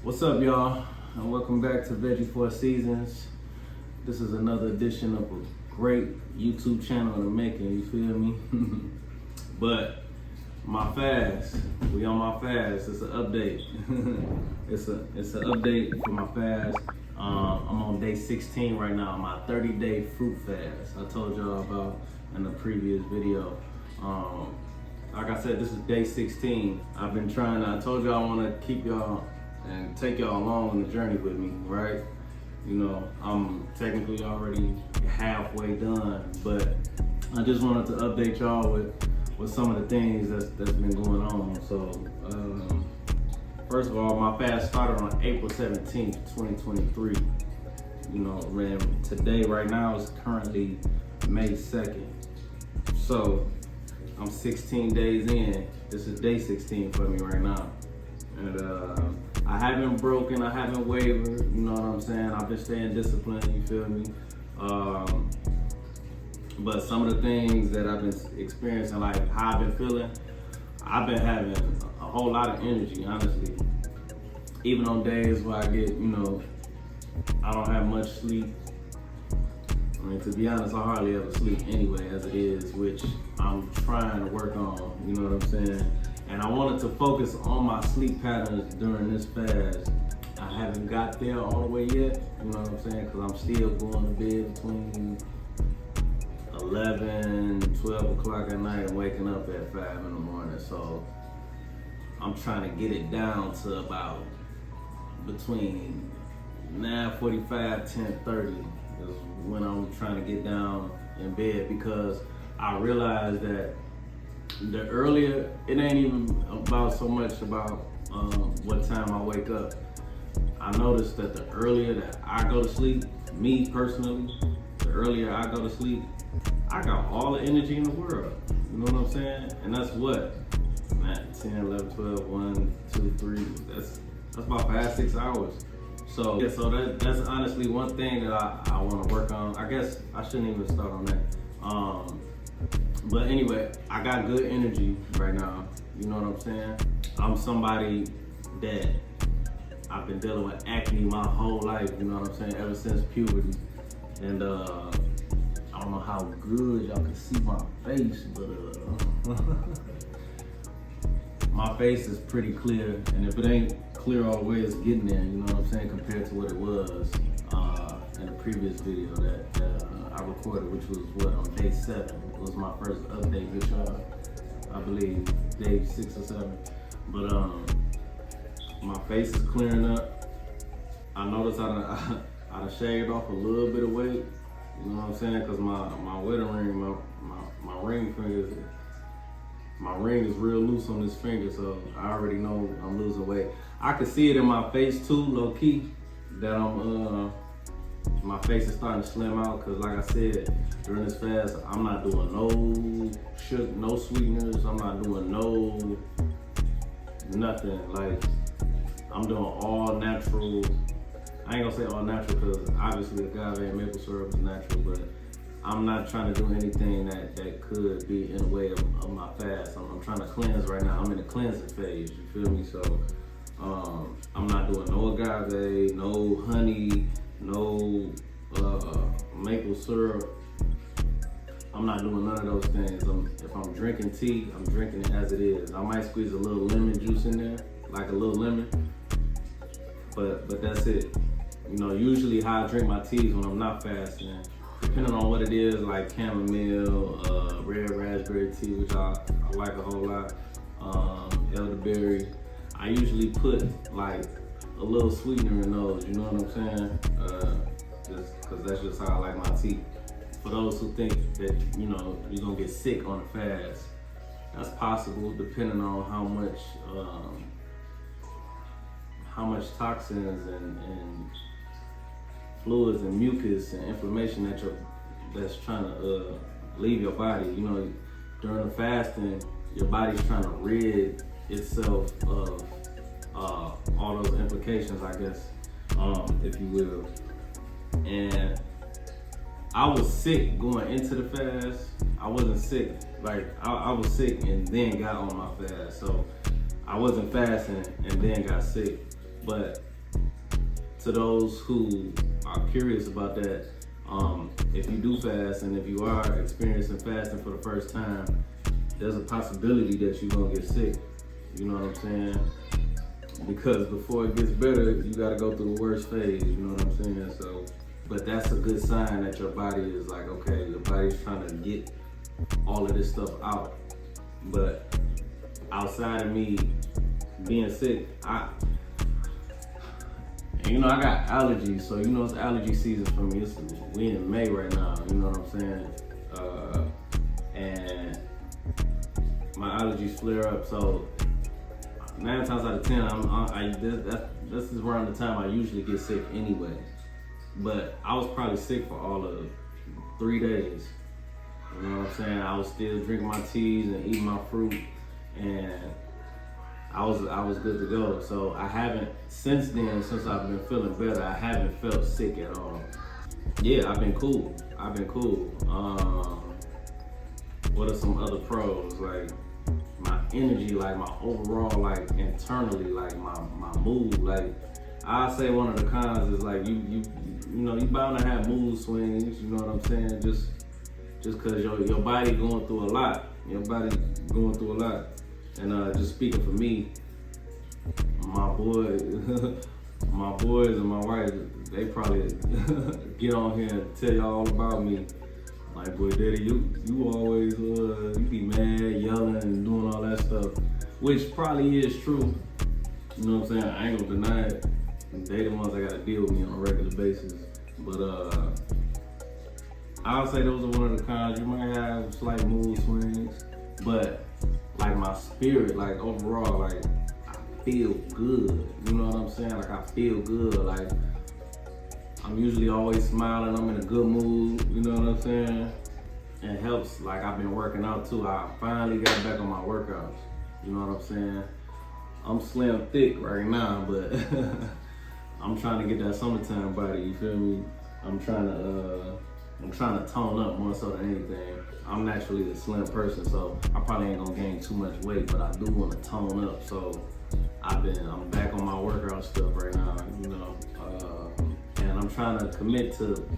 What's up, y'all? And welcome back to Veggie Four Seasons. This is another edition of a great YouTube channel in the making, you feel me? But my fast, we on my fast. It's an update. it's an update for my fast. I'm on day 16 right now, my 30-day fruit fast. I told y'all about in the previous video. Like I said, this is day 16. I've been trying I told y'all I want to keep y'all and take y'all along on the journey with me, right? You know, I'm technically already halfway done, but I just wanted to update y'all with some of the things that's been going on. So, first of all, my fast started on April 17th, 2023. You know, man, today, right now, is currently May 2nd. So, I'm 16 days in. This is day 16 for me right now. And I haven't broken, I haven't wavered, you know what I'm saying? I've been staying disciplined, you feel me? But some of the things that I've been experiencing, like how I've been feeling, I've been having a whole lot of energy, honestly. Even on days where I get, you know, I don't have much sleep. I mean, to be honest, I hardly ever sleep anyway, as it is, which I'm trying to work on, you know what I'm saying? And I wanted to focus on my sleep patterns during this fast. I haven't got there all the way yet, you know what I'm saying? Because I'm still going to bed between 11, 12 o'clock at night and waking up at 5 in the morning. So I'm trying to get it down to about between 9:45, 10:30 is when I'm trying to get down in bed, because I realized that the earlier, it ain't even about so much about what time I wake up. I noticed that the earlier that I go to sleep, me personally, the earlier I go to sleep, I got all the energy in the world. You know what I'm saying? And that's what? 10, 11, 12, 1, 2, 3, that's about 5-6 hours. So, yeah, so that's honestly one thing that I want to work on. I guess I shouldn't even start on that. But anyway, I got good energy right now. You know what I'm saying? I'm somebody that I've been dealing with acne my whole life. You know what I'm saying? Ever since puberty. And I don't know how good y'all can see my face, but my face is pretty clear. And if it ain't clear all the way, it's getting there. You know what I'm saying? Compared to what it was in the previous video that I recorded, which was on day 7. It was my first update with y'all, I believe, day 6 or 7. But my face is clearing up. I noticed I done shaved off a little bit of weight. You know what I'm saying? Because my wedding ring, my ring finger, my ring is real loose on this finger, so I already know I'm losing weight. I can see it in my face too, low key, that my face is starting to slim out, because like I said, during this fast, I'm not doing no sugar, no sweeteners. I'm not doing nothing. Like, I'm doing all natural. I ain't gonna say all natural, because obviously agave and maple syrup is natural, but I'm not trying to do anything that could be in the way of my fast. I'm trying to cleanse right now. I'm in the cleansing phase, you feel me? So I'm not doing no agave, no honey, no maple syrup. I'm not doing none of those things. If I'm drinking tea, I'm drinking it as it is. I might squeeze a little lemon juice in there, like a little lemon, but that's it. You know, usually how I drink my teas when I'm not fasting, depending on what it is, like chamomile, red raspberry tea, which I like a whole lot, elderberry. I usually put like a little sweetener in those, you know what I'm saying? Just because that's just how I like my tea. For those who think that, you know, you're gonna get sick on a fast, that's possible depending on how much toxins and fluids and mucus and inflammation that's trying to leave your body. You know, during the fasting, your body's trying to rid itself of all those implications, I guess, if you will. And I was sick going into the fast. I wasn't sick, like I was sick and then got on my fast. So I wasn't fasting and then got sick. But to those who are curious about that, if you do fast and if you are experiencing fasting for the first time, there's a possibility that you're gonna get sick. You know what I'm saying? Because before it gets better, you gotta go through the worst phase. You know what I'm saying? So, but that's a good sign that your body is like, okay, your body's trying to get all of this stuff out. But outside of me being sick, I got allergies, so it's allergy season for me. We in May right now, you know what I'm saying? And my allergies flare up, so 9 times out of 10, this is around the time I usually get sick anyway. But I was probably sick for all of 3 days. You know what I'm saying? I was still drinking my teas and eating my fruit, and I was good to go. So I haven't, since I've been feeling better, I haven't felt sick at all. Yeah, I've been cool. What are some other pros? Like my energy, like my overall, like internally, like my mood. Like I say one of the cons is like you bound to have mood swings. You know what I'm saying? Just cause your body going through a lot. And just speaking for me, my boys and my wife, they probably get on here and tell you all about me. Like, boy, Daddy, you always you be mad, yelling, and doing all that stuff, which probably is true. You know what I'm saying? I ain't gonna deny it. They the ones that gotta deal with me on a regular basis. But I'll say those are one of the cons. You might have slight mood swings, but like my spirit, like overall, like I feel good. You know what I'm saying? Like I feel good. Like I'm usually always smiling. I'm in a good mood. You know what I'm saying? And it helps. Like I've been working out too. I finally got back on my workouts. You know what I'm saying? I'm slim thick right now, but I'm trying to get that summertime body. You feel me? I'm trying to tone up more so than anything. I'm naturally a slim person, so I probably ain't gonna gain too much weight, but I do want to tone up. So I'm back on my workout stuff right now, and I'm trying to commit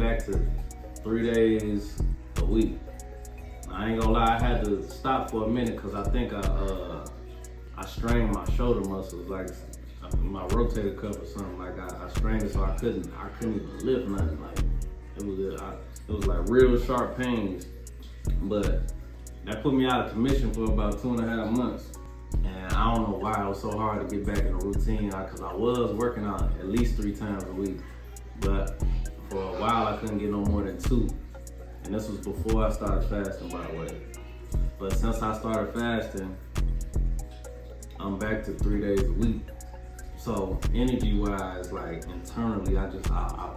back to 3 days a week. I ain't gonna lie, I had to stop for a minute because I think I strained my shoulder muscles, like my rotator cuff or something. Like I strained it, so I couldn't even lift nothing. Like it was like real sharp pains. But that put me out of commission for about 2.5 months. And I don't know why it was so hard to get back in a routine, because I was working out at least 3 times a week. But for a while I couldn't get no more than 2. And this was before I started fasting, by the way. But since I started fasting, I'm back to 3 days a week. So energy wise, like internally, I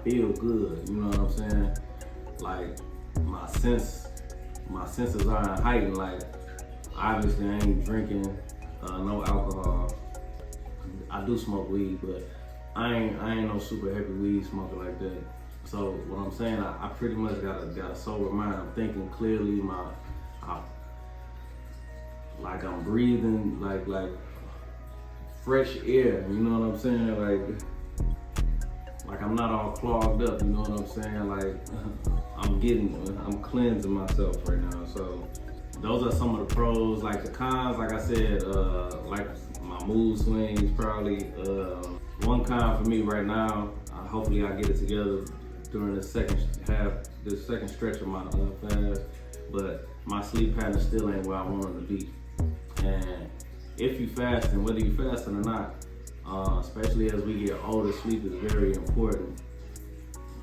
feel good. You know what I'm saying? Like my senses aren't heightened. Like obviously I ain't drinking no alcohol. I do smoke weed, but I ain't no super heavy weed smoker like that. So what I'm saying, I pretty much got a sober mind. I'm thinking clearly. I'm breathing like fresh air. You know what I'm saying? Like I'm not all clogged up. You know what I'm saying? Like I'm cleansing myself right now. So those are some of the pros. Like the cons, like I said, like my mood swings probably. One con for me right now, hopefully I get it together during the second stretch of my fast, but my sleep pattern still ain't where I want it to be. And if you fasting, whether you fasting or not, especially as we get older, sleep is very important.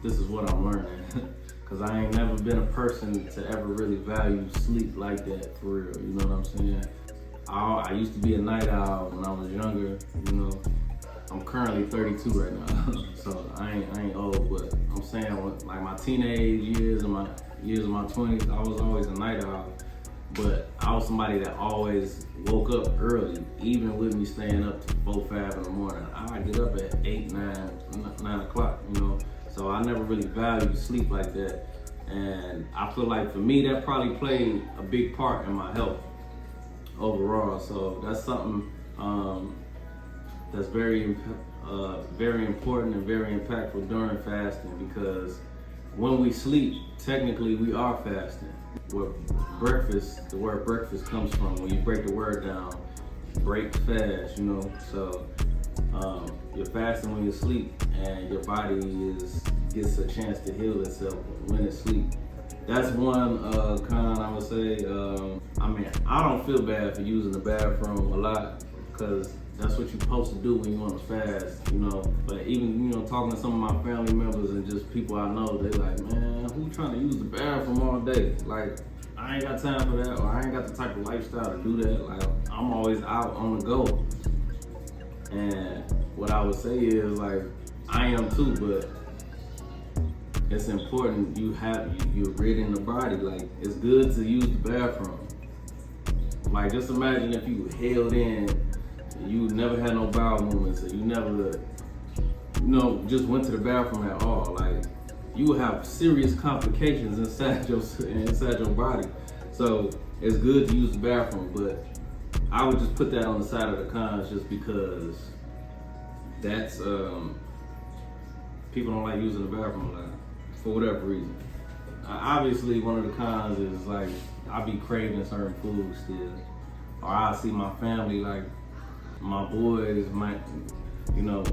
This is what I'm learning. Cause I ain't never been a person to ever really value sleep like that, for real. You know what I'm saying? I used to be a night owl when I was younger. You know, I'm currently 32 right now, so I ain't old. But I'm saying, like my teenage years and my years of my 20s, I was always a night owl. But I was somebody that always woke up early, even with me staying up to 4, 5 in the morning. I get up at 8, 9 o'clock. You know. So I never really valued sleep like that. And I feel like for me, that probably played a big part in my health overall. So that's something that's very important and very impactful during fasting, because when we sleep, technically we are fasting. Where the word breakfast comes from, when you break the word down, break fast, you know. So you're fasting when you sleep, and your body gets a chance to heal itself when it sleeps. That's one con I would say. I mean, I don't feel bad for using the bathroom a lot, because that's what you're supposed to do when you want to fast, you know. But even, you know, talking to some of my family members and just people I know, they like, man, who trying to use the bathroom all day? Like, I ain't got time for that, or I ain't got the type of lifestyle to do that. Like, I'm always out on the go. And what I would say is, like, I am too, but it's important you're ridding the body. Like, it's good to use the bathroom. Like, just imagine if you held in, you never had no bowel movements, or you never, you know, just went to the bathroom at all. Like, you will have serious complications inside your body. So it's good to use the bathroom, but I would just put that on the side of the cons, just because that's people don't like using the bathroom a lot for whatever reason. Obviously, one of the cons is, like, I be craving certain foods still, or I see my family, like my boys might, you know,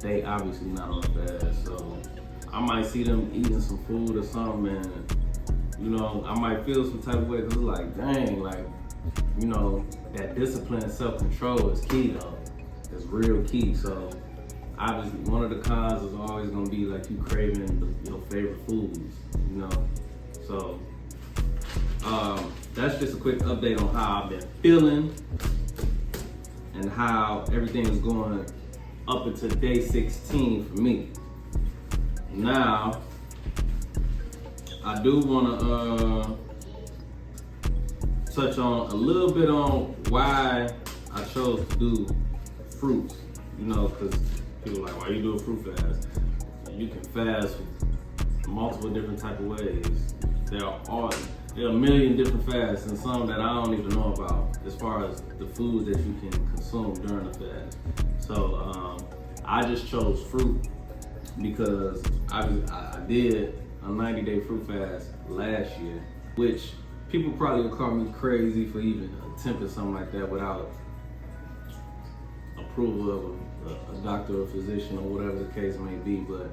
they obviously not on a fast, so I might see them eating some food or something, and, you know, I might feel some type of way, because it's like, dang, like, you know, that discipline and self-control is key though. It's real key. So obviously one of the cons is always gonna be like you craving your favorite foods, you know. So that's just a quick update on how I've been feeling and how everything is going up until day 16 for me. Now, I do want to touch on a little bit on why I chose to do fruits, you know, because people are like, why you do a fruit fast? You can fast multiple different type of ways. There are a million different fasts, and some that I don't even know about as far as the foods that you can consume during the fast. So I just chose fruit because I did a 90-day fruit fast last year, which people probably would call me crazy for even attempting something like that without approval of a doctor or physician or whatever the case may be. But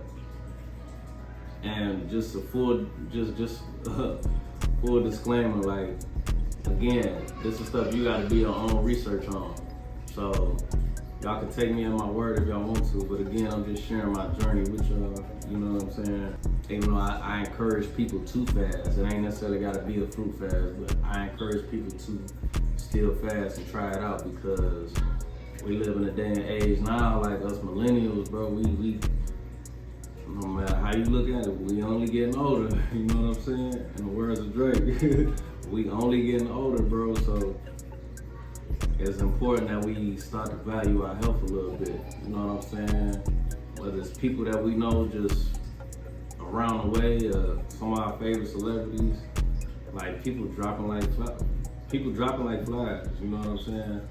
and just a full full disclaimer, like, again, this is stuff you gotta do your own research on. So y'all can take me at my word if y'all want to, but again, I'm just sharing my journey with y'all, you know what I'm saying? Even though I encourage people to fast, it ain't necessarily gotta be a fruit fast, but I encourage people to still fast and try it out, because we live in a day and age now, like us millennials, bro, we no matter how you look at it, we only getting older, you know what I'm saying? In the words of Drake, we only getting older, bro, so it's important that we start to value our health a little bit, you know what I'm saying? Whether it's people that we know just around the way, some of our favorite celebrities, like people dropping like flies, you know what I'm saying?